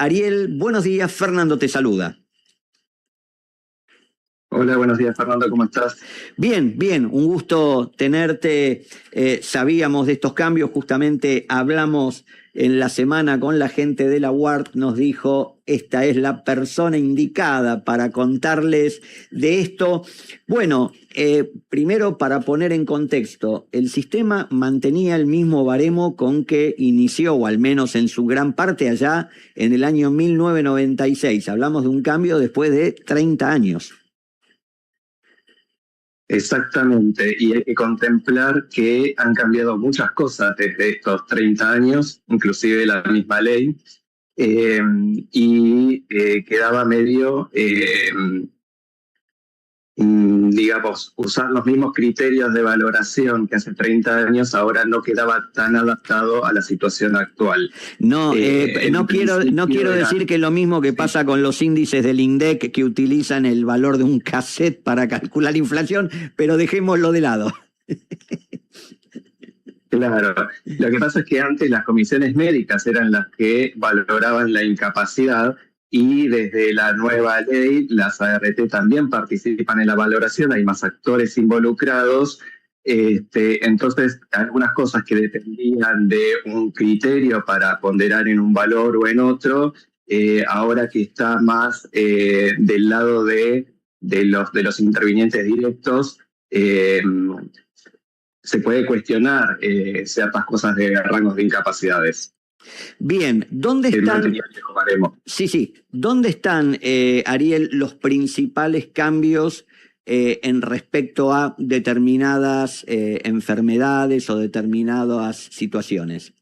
Ariel, buenos días, Fernando te saluda. Hola, buenos días Fernando, ¿cómo estás? Bien, bien, un gusto tenerte. Sabíamos de estos cambios, justamente hablamos en la semana con la gente de la UART, nos dijo, esta es la persona indicada para contarles de esto. Bueno, primero para poner en contexto, el sistema mantenía el mismo baremo con que inició, o al menos en su gran parte allá, en el año 1996. Hablamos de un cambio después de 30 años. Exactamente, y hay que contemplar que han cambiado muchas cosas desde estos 30 años, inclusive la misma ley, quedaba medio, digamos, usar los mismos criterios de valoración que hace 30 años, ahora no quedaba tan adaptado a la situación actual. No, no quiero decir que es lo mismo que pasa con los índices del INDEC que utilizan el valor de un cassette para calcular inflación, pero dejémoslo de lado. Claro, lo que pasa es que antes las comisiones médicas eran las que valoraban la incapacidad y desde la nueva ley las ART también participan en la valoración, hay más actores involucrados, entonces algunas cosas que dependían de un criterio para ponderar en un valor o en otro, ahora que está más del lado de los intervinientes directos, se puede cuestionar ciertas cosas de rangos de incapacidades. Bien, ¿dónde están? Sí, ¿dónde están, Ariel, los principales cambios en respecto a determinadas enfermedades o determinadas situaciones?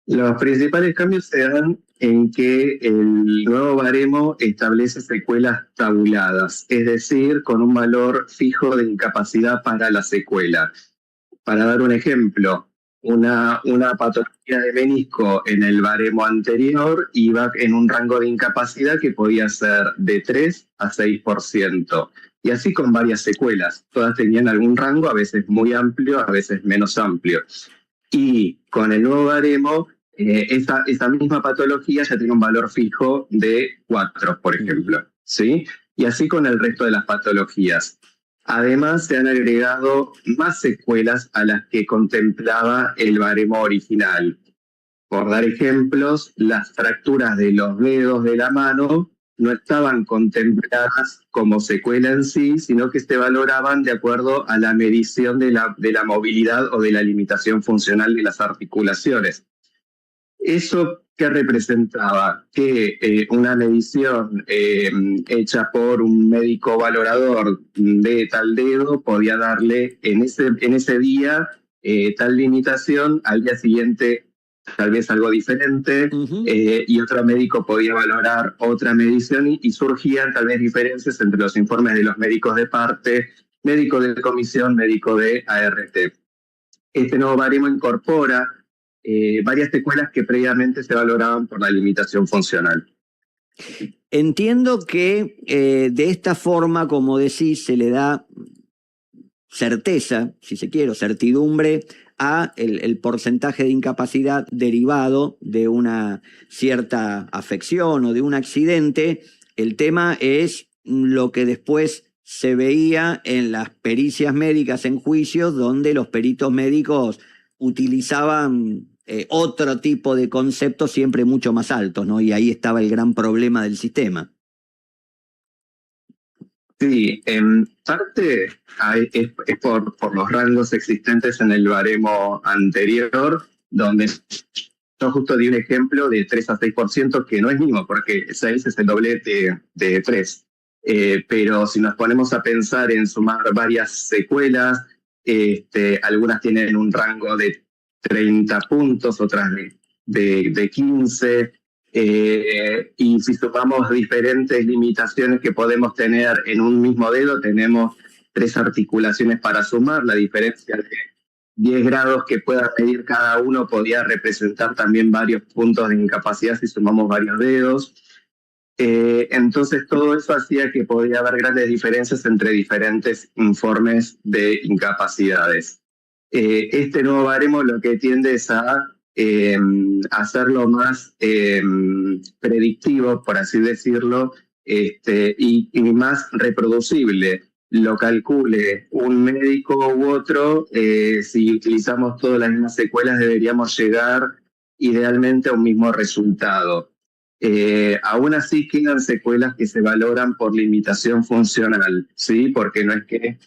Los principales cambios se dan en que el nuevo baremo establece secuelas tabuladas, es decir, con un valor fijo de incapacidad para la secuela. Para dar un ejemplo, una patología de menisco en el baremo anterior iba en un rango de incapacidad que podía ser de 3 a 6%, y así con varias secuelas. Todas tenían algún rango, a veces muy amplio, a veces menos amplio. Y con el nuevo baremo, esta misma patología ya tiene un valor fijo de 4, por ejemplo, ¿sí? Y así con el resto de las patologías. Además, se han agregado más secuelas a las que contemplaba el baremo original. Por dar ejemplos, las fracturas de los dedos de la mano no estaban contempladas como secuela en sí, sino que se valoraban de acuerdo a la medición de la movilidad o de la limitación funcional de las articulaciones. ¿Eso qué representaba? Que una medición hecha por un médico valorador de tal dedo podía darle en ese día tal limitación, al día siguiente tal vez algo diferente, y otro médico podía valorar otra medición y surgían tal vez diferencias entre los informes de los médicos de parte, médico de comisión, médico de ART. Este nuevo baremo incorpora varias secuelas que previamente se valoraban por la limitación funcional. Entiendo que de esta forma, como decís, se le da certeza, si se quiere, certidumbre a el porcentaje de incapacidad derivado de una cierta afección o de un accidente. El tema es lo que después se veía en las pericias médicas en juicios, donde los peritos médicos utilizaban otro tipo de conceptos siempre mucho más altos, ¿no? Y ahí estaba el gran problema del sistema. Sí, en parte es por los rangos existentes en el baremo anterior, donde yo justo di un ejemplo de 3 a 6%, que no es mínimo, porque 6 es el doblete de 3. Pero si nos ponemos a pensar en sumar varias secuelas, algunas tienen un rango de 30 puntos, otras de 15, y si sumamos diferentes limitaciones que podemos tener en un mismo dedo, tenemos 3 articulaciones para sumar. La diferencia de 10 grados que pueda medir cada uno podía representar también varios puntos de incapacidad si sumamos varios dedos. Entonces todo eso hacía que podía haber grandes diferencias entre diferentes informes de incapacidades. Este nuevo baremo lo que tiende es a hacerlo más predictivo, por así decirlo, y más reproducible. Lo calcule un médico u otro, si utilizamos todas las mismas secuelas deberíamos llegar idealmente a un mismo resultado. Aún así quedan secuelas que se valoran por limitación funcional, ¿sí? Porque no es que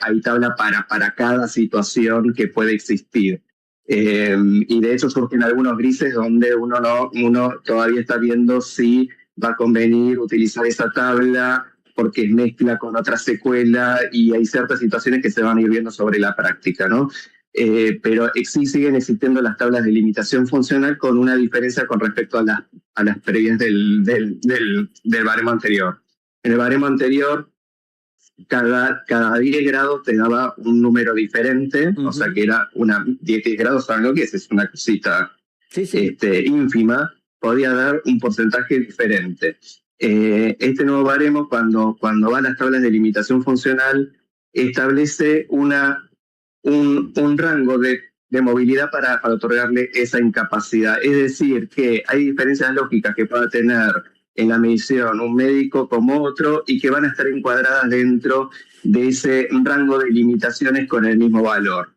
hay tabla para cada situación que puede existir. Y de hecho surgen algunos grises donde uno todavía está viendo si va a convenir utilizar esa tabla porque mezcla con otra secuela y hay ciertas situaciones que se van a ir viendo sobre la práctica, ¿no? Pero sí siguen existiendo las tablas de limitación funcional con una diferencia con respecto a las previas del baremo anterior. En el baremo anterior, cada 10 grados te daba un número diferente, o sea que era 10 grados, ¿saben lo que es? Es una cosita ínfima, podía dar un porcentaje diferente. Este nuevo baremo, cuando va a las tablas de limitación funcional, establece un rango de movilidad para otorgarle esa incapacidad. Es decir, que hay diferencias lógicas que pueda tener en la medición un médico como otro y que van a estar encuadradas dentro de ese rango de limitaciones con el mismo valor.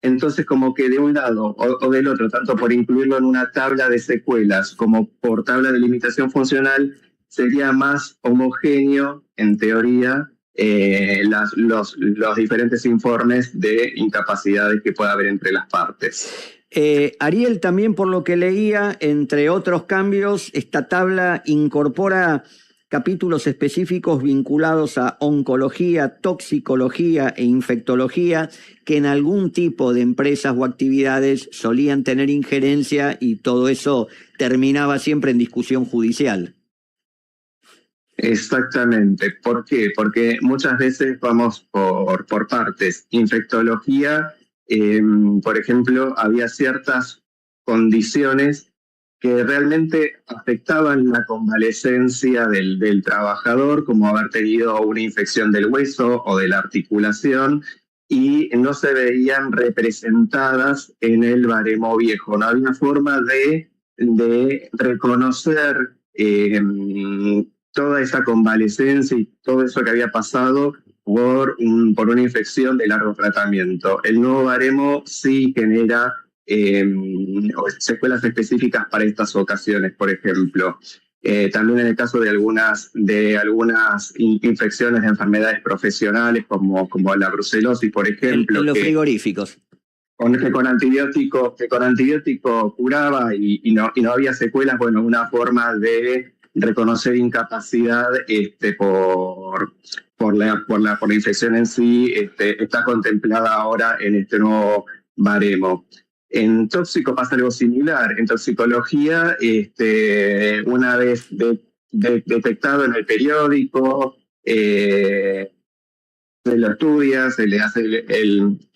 Entonces, como que de un lado o del otro, tanto por incluirlo en una tabla de secuelas como por tabla de limitación funcional, sería más homogéneo, en teoría, los diferentes informes de incapacidades que pueda haber entre las partes. Ariel, también por lo que leía, entre otros cambios, esta tabla incorpora capítulos específicos vinculados a oncología, toxicología e infectología, que en algún tipo de empresas o actividades solían tener injerencia y todo eso terminaba siempre en discusión judicial. Exactamente. ¿Por qué? Porque muchas veces vamos por partes. Infectología, por ejemplo, había ciertas condiciones que realmente afectaban la convalecencia del trabajador, como haber tenido una infección del hueso o de la articulación, y no se veían representadas en el baremo viejo. No había forma de reconocer toda esa convalecencia y todo eso que había pasado por una infección de largo tratamiento. El nuevo baremo sí genera secuelas específicas para estas ocasiones, por ejemplo. También en el caso de algunas infecciones de enfermedades profesionales, como la brucelosis, por ejemplo. En los frigoríficos. Que con antibiótico curaba y no había secuelas, bueno, una forma de reconocer incapacidad por la infección en sí está contemplada ahora en este nuevo baremo. En tóxico pasa algo similar. En toxicología, una vez detectado en el periódico, se lo estudia, se le hace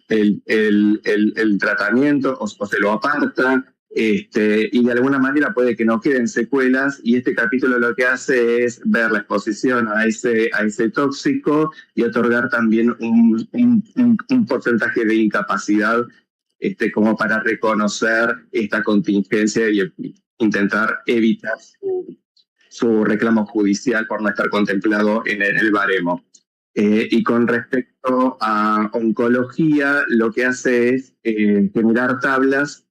el tratamiento o se lo aparta, y de alguna manera puede que no queden secuelas, y este capítulo lo que hace es ver la exposición a ese tóxico y otorgar también un porcentaje de incapacidad como para reconocer esta contingencia y intentar evitar su reclamo judicial por no estar contemplado en el baremo. Y con respecto a oncología, lo que hace es generar tablas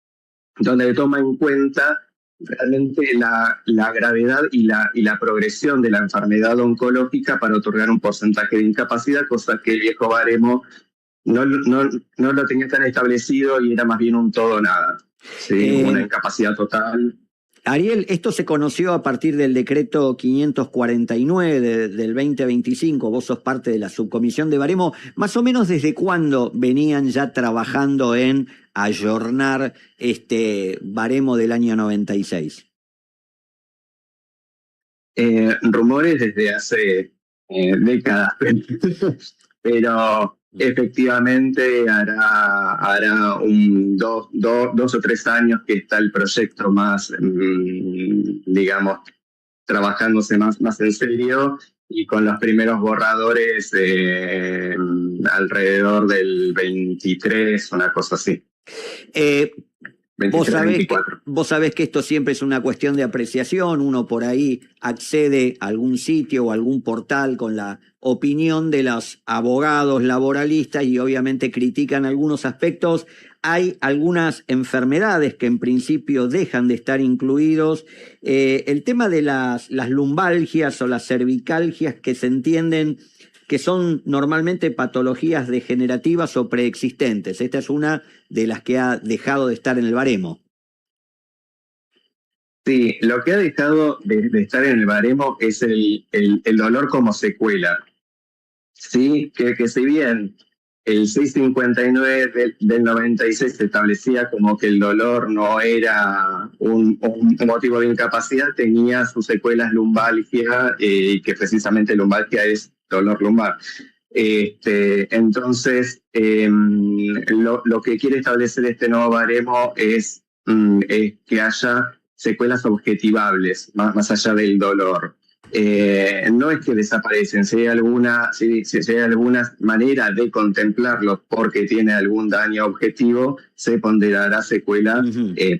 donde toma en cuenta realmente la gravedad y la progresión de la enfermedad oncológica para otorgar un porcentaje de incapacidad, cosa que el viejo baremo no lo tenía tan establecido y era más bien un todo o nada, ¿sí? Una incapacidad total. Ariel, esto se conoció a partir del decreto 549 del 2025, vos sos parte de la subcomisión de baremo. ¿Más o menos desde cuándo venían ya trabajando en ayornar este baremo del año 96? Rumores desde hace décadas, pero efectivamente hará dos o tres años que está el proyecto más, digamos, trabajándose más en serio, y con los primeros borradores alrededor del 23, una cosa así. 23-24. Vos sabés que esto siempre es una cuestión de apreciación, uno por ahí accede a algún sitio o algún portal con la opinión de los abogados laboralistas y obviamente critican algunos aspectos. Hay algunas enfermedades que en principio dejan de estar incluidos. El tema de las lumbalgias o las cervicalgias que se entienden que son normalmente patologías degenerativas o preexistentes. Esta es una de las que ha dejado de estar en el baremo. Sí, lo que ha dejado de estar en el baremo es el dolor como secuela. Sí, que si bien el 659 del 96 se establecía como que el dolor no era un motivo de incapacidad, tenía sus secuelas lumbalgia, que precisamente lumbalgia es dolor lumbar. Entonces, lo que quiere establecer este nuevo baremo es que haya secuelas objetivables, más allá del dolor. No es que desaparecen, si hay alguna manera de contemplarlo porque tiene algún daño objetivo, se ponderará secuela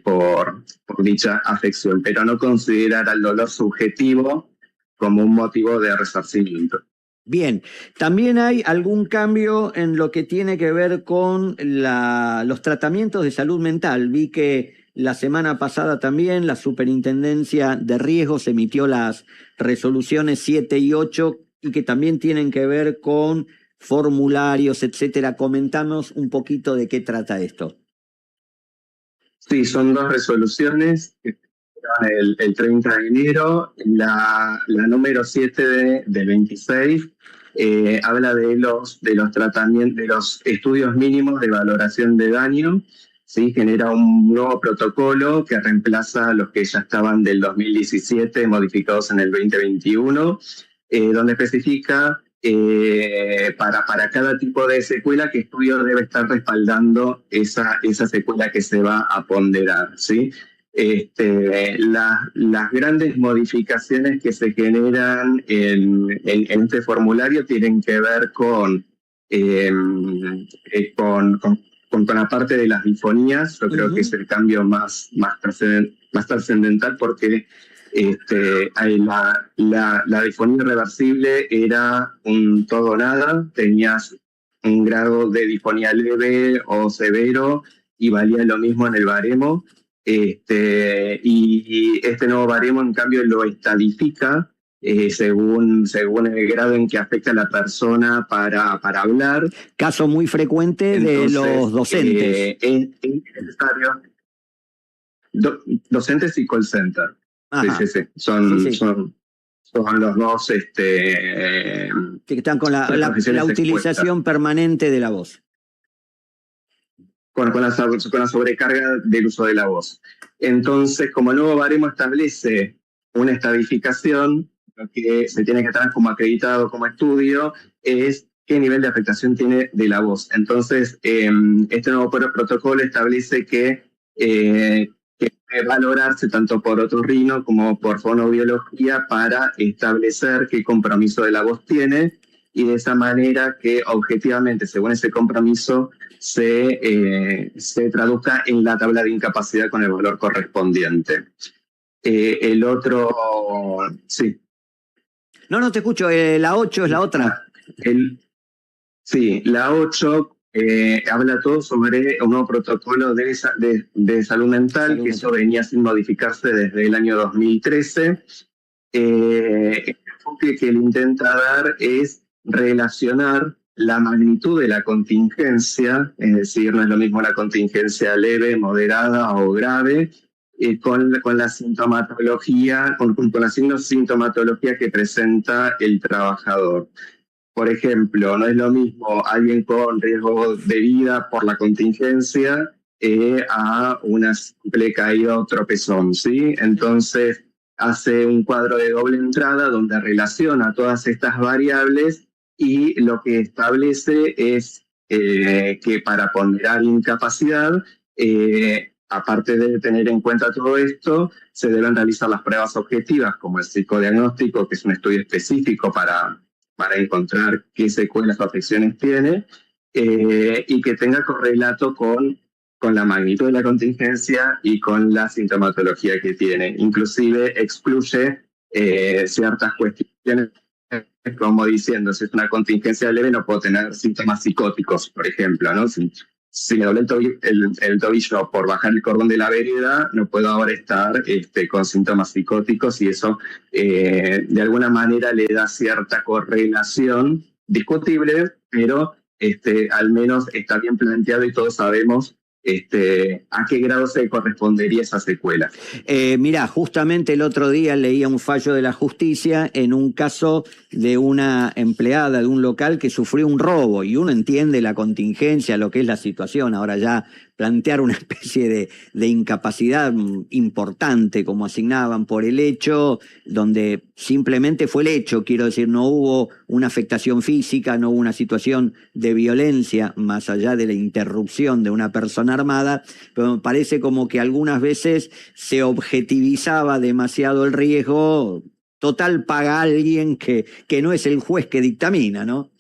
por dicha afección, pero no considerar al dolor subjetivo como un motivo de resarcimiento. Bien, también hay algún cambio en lo que tiene que ver con los tratamientos de salud mental. Vi que la semana pasada también la Superintendencia de Riesgos emitió las resoluciones 7 y 8 y que también tienen que ver con formularios, etcétera. Comentanos un poquito de qué trata esto. Sí, son dos resoluciones que el 30 de enero. La número 7 del 26 habla de los tratamientos, de los estudios mínimos de valoración de daño. ¿Sí? Genera un nuevo protocolo que reemplaza los que ya estaban del 2017, modificados en el 2021, donde especifica para cada tipo de secuela qué estudio debe estar respaldando esa secuela que se va a ponderar, ¿sí? Las grandes modificaciones que se generan en este formulario tienen que ver con la parte de las disfonías. Yo creo que es el cambio más trascendental porque la disfonía irreversible era un todo o nada, tenías un grado de disfonía leve o severo y valía lo mismo en el baremo. Y este nuevo baremo, en cambio, lo estadifica según el grado en que afecta a la persona para hablar. Caso muy frecuente. Entonces, de los docentes. Es necesario. Docentes y call center. Sí. Son los dos. Que están con la utilización permanente de la voz. Con la sobrecarga del uso de la voz. Entonces, como el nuevo baremo establece una estadificación, lo que se tiene que tener como acreditado como estudio es qué nivel de afectación tiene de la voz. Entonces, este nuevo protocolo establece que debe valorarse tanto por otorrino como por fonoaudiología para establecer qué compromiso de la voz tiene, y de esa manera que objetivamente, según ese compromiso, se traduzca en la tabla de incapacidad con el valor correspondiente. El otro, sí. No, te escucho. La 8 es la otra. Sí, la 8 habla todo sobre un nuevo protocolo de salud mental, que eso venía sin modificarse desde el año 2013. El enfoque que le intenta dar es relacionar la magnitud de la contingencia, es decir, no es lo mismo la contingencia leve, moderada o grave, con la sintomatología, con la sintomatología que presenta el trabajador. Por ejemplo, no es lo mismo alguien con riesgo de vida por la contingencia a una simple caída o tropezón, ¿sí? Entonces, hace un cuadro de doble entrada donde relaciona todas estas variables y lo que establece es que para ponderar incapacidad, aparte de tener en cuenta todo esto, se deben realizar las pruebas objetivas como el psicodiagnóstico, que es un estudio específico para encontrar qué secuelas o afecciones tiene, y que tenga correlato con con la magnitud de la contingencia y con la sintomatología que tiene. Inclusive excluye ciertas cuestiones, como diciendo, si es una contingencia leve no puedo tener síntomas psicóticos, por ejemplo, ¿no? Si me doblé el tobillo por bajar el cordón de la vereda, no puedo ahora estar con síntomas psicóticos, y eso de alguna manera le da cierta correlación, discutible, pero al menos está bien planteado y todos sabemos a qué grado se correspondería esa secuela. Mirá, justamente el otro día leía un fallo de la justicia en un caso de una empleada de un local que sufrió un robo, y uno entiende la contingencia, lo que es la situación. Ahora ya plantear una especie de incapacidad importante como asignaban por el hecho, donde simplemente fue el hecho, quiero decir, no hubo una afectación física, no hubo una situación de violencia más allá de la interrupción de una persona armada, pero me parece como que algunas veces se objetivizaba demasiado el riesgo. Total, paga a alguien que no es el juez que dictamina, ¿no?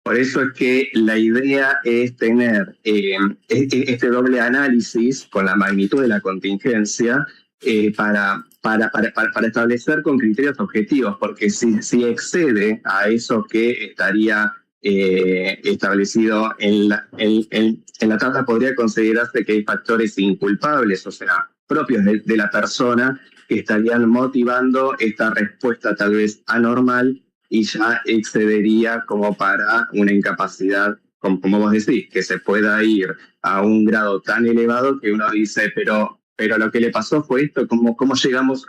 Por eso es que la idea es tener este doble análisis con la magnitud de la contingencia para establecer con criterios objetivos, porque si excede a eso que estaría establecido en la tabla, podría considerarse que hay factores inculpables, o sea, propios de la persona, que estarían motivando esta respuesta tal vez anormal, y ya excedería como para una incapacidad, como vos decís, que se pueda ir a un grado tan elevado que uno dice, pero lo que le pasó fue esto. ¿Cómo llegamos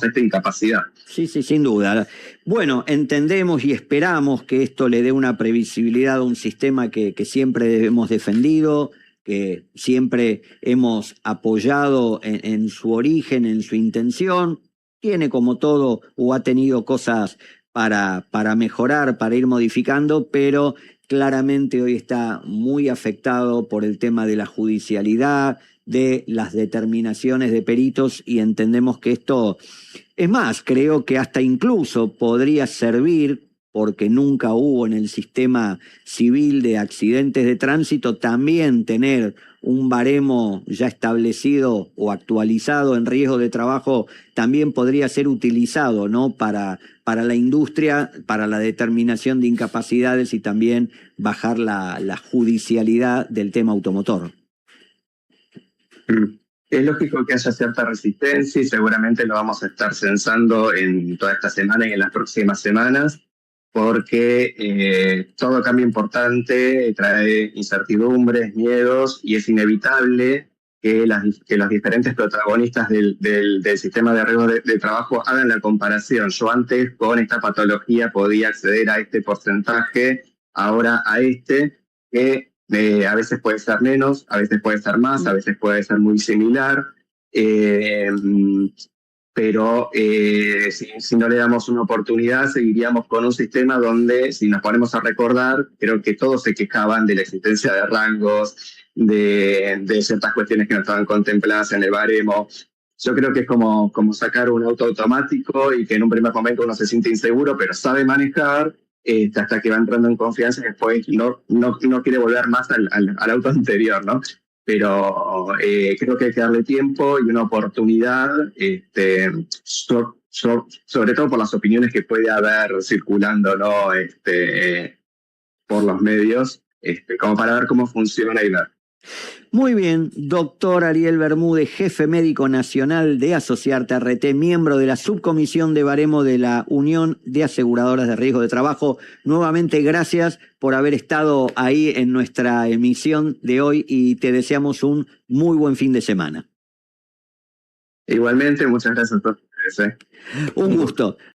a esta incapacidad? Sí, sí, sin duda. Bueno, entendemos y esperamos que esto le dé una previsibilidad a un sistema que siempre hemos defendido, que siempre hemos apoyado en su origen, en su intención. Tiene, como todo, o ha tenido cosas para mejorar, para ir modificando, pero claramente hoy está muy afectado por el tema de la judicialidad, de las determinaciones de peritos, y entendemos que esto, es más, creo que hasta incluso podría servir, porque nunca hubo en el sistema civil de accidentes de tránsito, también tener un baremo ya establecido o actualizado en riesgo de trabajo. También podría ser utilizado, ¿no?, para la industria, para la determinación de incapacidades, y también bajar la judicialidad del tema automotor. Es lógico que haya cierta resistencia, y seguramente lo vamos a estar censando en toda esta semana y en las próximas semanas, porque todo cambio importante trae incertidumbres, miedos, y es inevitable que los diferentes protagonistas del sistema de riesgo de trabajo hagan la comparación. Yo antes con esta patología podía acceder a este porcentaje, ahora a que a veces puede ser menos, a veces puede ser más, a veces puede ser muy similar, pero si no le damos una oportunidad, seguiríamos con un sistema donde, si nos ponemos a recordar, creo que todos se quejaban de la existencia de rangos, de ciertas cuestiones que no estaban contempladas en el baremo. Yo creo que es como sacar un auto automático, y que en un primer momento uno se siente inseguro, pero sabe manejar, hasta que va entrando en confianza, y después no quiere volver más al auto anterior, ¿no? Pero creo que hay que darle tiempo y una oportunidad, sobre todo por las opiniones que puede haber circulando, ¿no?, por los medios, como para ver cómo funciona y ver. Muy bien, doctor Ariel Bermúdez, jefe médico nacional de Asociarte RT, miembro de la subcomisión de baremo de la Unión de Aseguradoras de Riesgo de Trabajo. Nuevamente, gracias por haber estado ahí en nuestra emisión de hoy, y te deseamos un muy buen fin de semana. Igualmente, muchas gracias a todos. Un gusto.